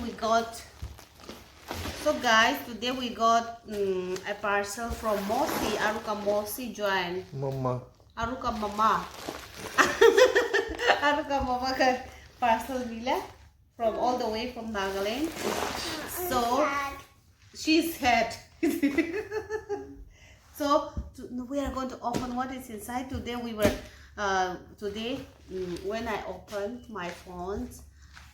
we got a parcel from Mosi. Aruka Mosi join. Mama. Aruka Mama. Aruka Mama ka parcel nila from all the way from Nagaland. So she's sad. So we are going to open what is inside today. When I opened my phones,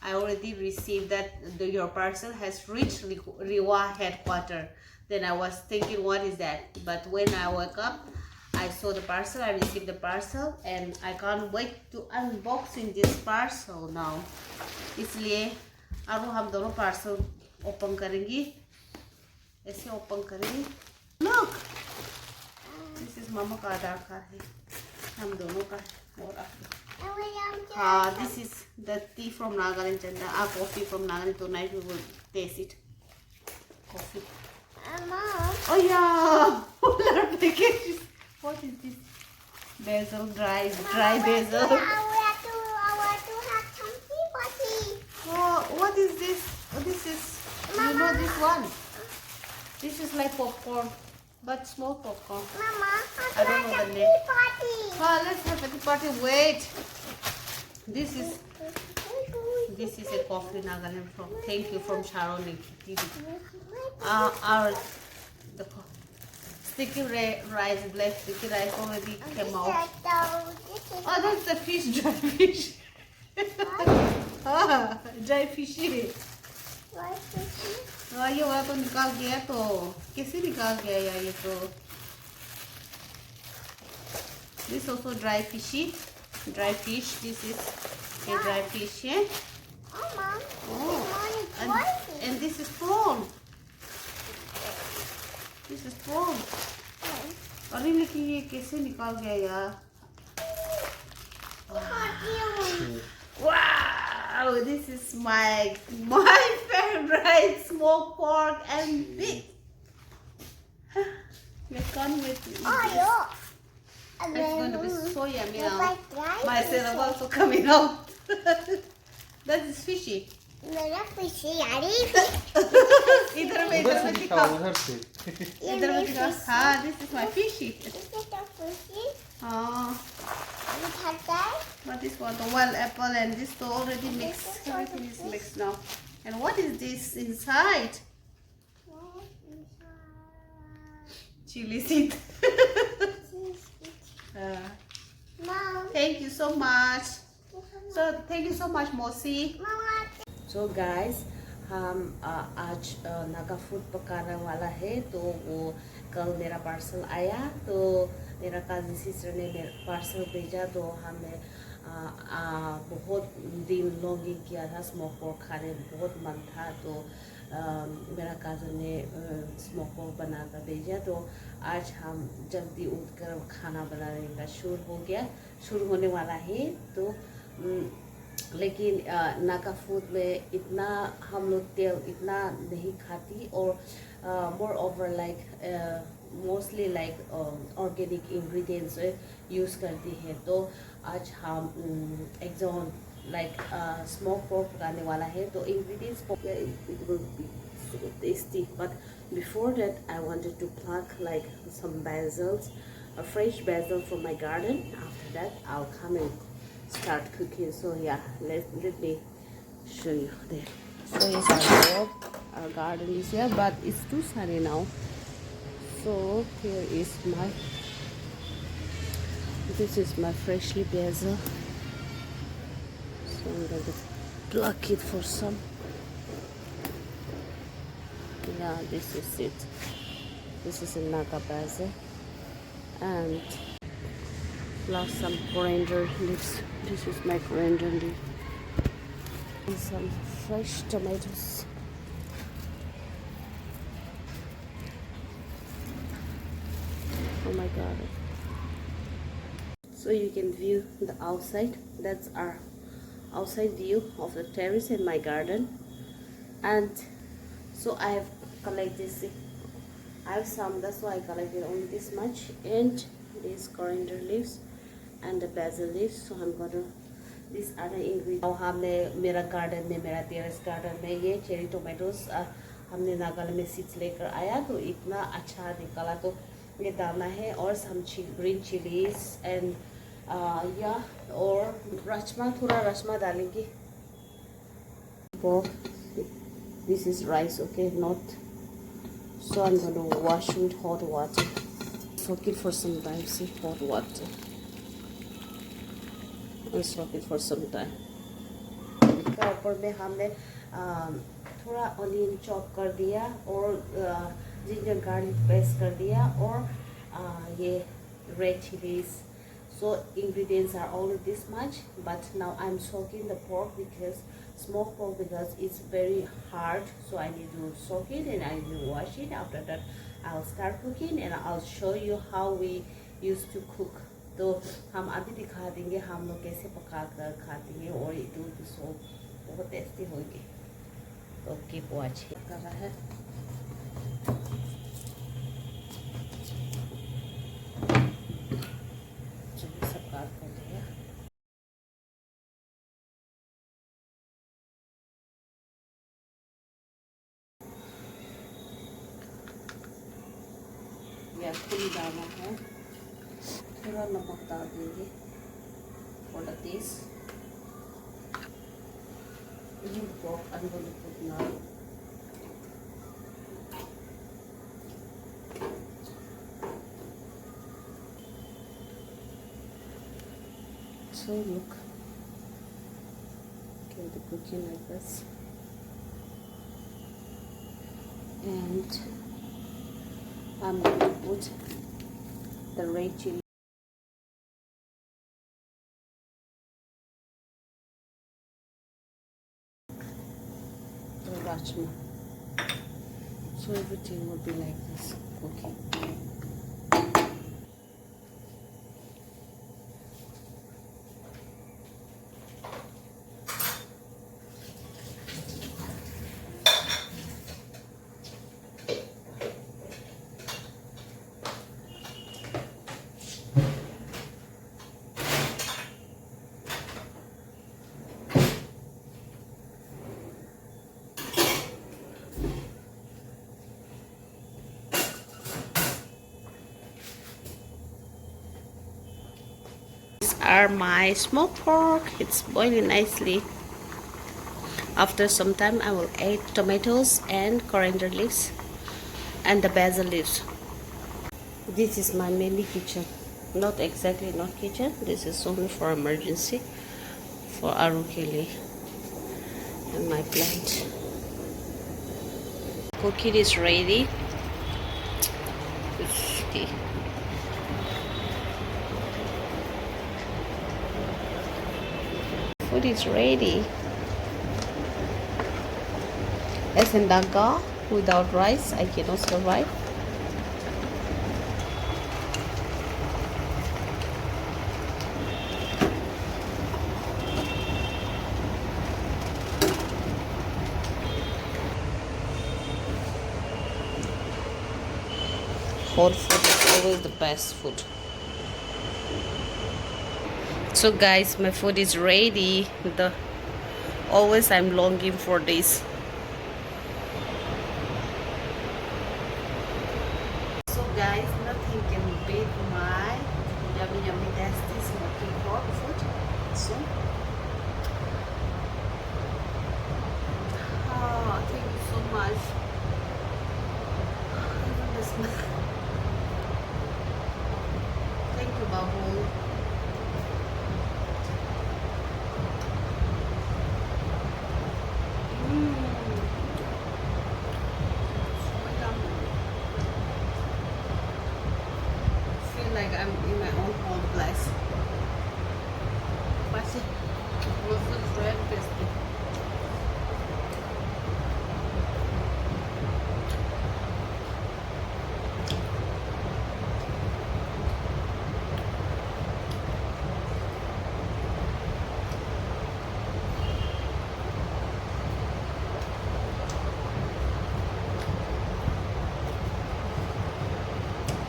I already received that your parcel has reached Riwa headquarters. Then I was thinking, what is that? But when I woke up, I saw the parcel. I received the parcel, and I can't wait to unboxing this parcel now. इसलिए अब हम दोनों parcel open करेंगे. ऐसे open करेंगे. Look, this is Mama का आधार card है. हम दोनों का और this is the tea from Nagaland and coffee from Nagaland. Tonight we will taste it. Coffee. Mom. Oh yeah, polar packages. What is this? Basil, dry basil. I want to have some tea party. Oh, what is this? Oh, this is, you know this one? This is like popcorn, but small popcorn. Mama, I don't know the tea name. party. Let's have a tea party. Wait. This is a coffee Nagaland from. Thank you from Sharon and Kitty. The sticky rice, black sticky rice already came out. Oh, that's the fish, dry fish. Dry fishy. ये वाला तो निकाल गया तो कैसे निकाल गया यार ये तो. This also dry fishy, dry fish. This is a dry fish, yeah. Oh, Mom. Oh, and this is prawn. This is prawn. अरे लेकिन ये कैसे निकाल गया यार. Wow, this is my favorite smoked pork and beef. I can't wait to eat this. It's going to be so yummy now. My cereal also coming out. That is fishy. मेरा fishy यार इधर में दिखाओ. इधर में दिखाओ. हाँ, this is my fishy. What is what? The wild apple and this to already mixed. Everything is mixed now. And what is this inside? Chili seed. Thank you so much. So thank you so much, Mosi. So guys, हम आज Naga food पकाने वाला है. तो वो कल मेरा parcel आया तो मेरा कज़न सिस्टर ने मेरा पार्सल भेजा. तो हमें बहुत दिन लॉन्गिंग किया था स्मोक पोर्क खाने. बहुत मन था तो मेरा कज़न ने स्मोक पोर्क बना कर भेजा. तो आज हम जल्दी उठकर खाना बनाने का शुरू होने वाला है. तो लेकिन नागा फूड में इतना हम लोग तेल इतना नहीं खाती और more over like mostly like organic ingredients use करती है. तो आज हम एक्सोन लाइक स्मोक पोर्क पकाने वाला है. तो ingredients it will be so tasty. But before that I wanted to pluck like some basils, a fresh basil from my garden. After that I'll come and start cooking. So yeah, let me show you there. So yes, our garden is here, but it's too sunny now. So here is this is my freshly basil. So I'm going to pluck it for some. Yeah, this is it. This is a Naga basil and plus some coriander leaves. This is my coriander leaf and some fresh tomatoes. Oh my god. So you can view the outside. That's our outside view of the terrace in my garden. And so I have collected this. I have some, that's why I collected only this much. And these coriander leaves and the basil leaves. So I'm going to this are the ingredient. और हमने मेरा garden में, मेरा terrace garden में ये cherry tomatoes हमने नागालैंड में seeds लेकर आया, तो इतना अच्छा निकला, तो ये डालना है। और सम ग्रीन चिलीज एंड या और राजमा, थोड़ा राजमा डालेंगे। This is rice, okay, not. So I'm going to wash with hot water. Soak it for some time. See, hot water. And soak it for some time. इसका ऊपर में हमने थोड़ा onion chop कर दिया और जिंजर गार्लिक पेस्ट कर दिया और ये red chillies. So ingredients are only this much, but now I'm soaking the pork because smoked pork, because it's very hard, so I need to soak it and I need to wash it. After that I'll start cooking and I'll show you how we used to cook. तो हम अभी दिखा देंगे हम लोग कैसे पका कर खाते हैं और it will be so बहुत टेस्टी होगी. तो keep watching. कर रहा है या खुली डालना है. थोड़ा नमक डाल देंगे for the taste. You pork I'm going to put now. So look, okay, the cooking like this, and I'm going to put the red chili. The rajma. So everything will be like this cooking. Are my smoked pork. It's boiling nicely. After some time I will add tomatoes and coriander leaves and the basil leaves. This is my mini kitchen. Not exactly not kitchen. This is only for emergency for Arukeli and my plant. Cooking is ready. Food is ready. As in Naga, without rice, I cannot survive. Hot food is always the best food. So guys, my food is ready. Always I'm longing for this. So guys, nothing can beat my yummy tasty smoky pork food. So thank you so much. Even the smell. Thank you, Babu. Like I'm in my own home place. But it was very tasty.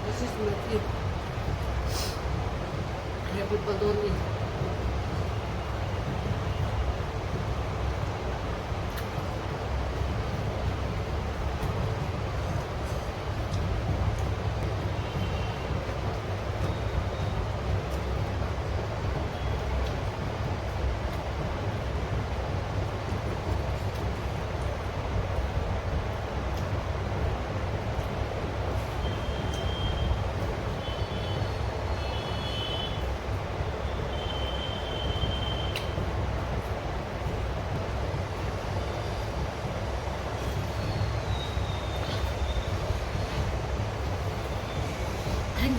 This is my tip. People don't eat.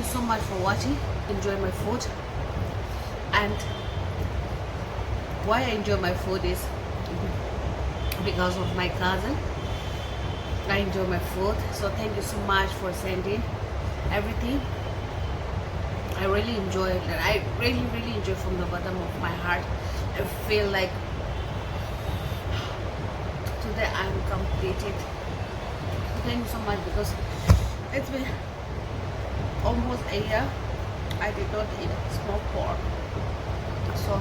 you so much for watching. Enjoy my food. And why I enjoy my food is because of my cousin. I enjoy my food. So thank you so much for sending everything. I really enjoy it. I really enjoy from the bottom of my heart. I feel like today I'm completed. Thank you so much, because it's been almost a year I did not eat smoked pork. So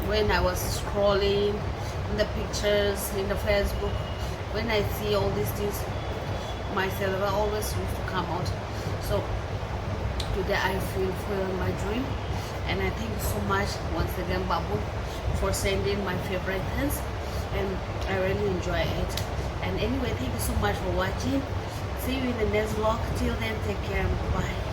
when I was scrolling in the pictures in the Facebook, when I see all these things, myself I always used to come out. So today I fulfill my dream, and I thank you so much once again, Babu, for sending my favorite things, and I really enjoy it. And anyway, thank you so much for watching. See you in the next vlog. Till then, take care. Bye.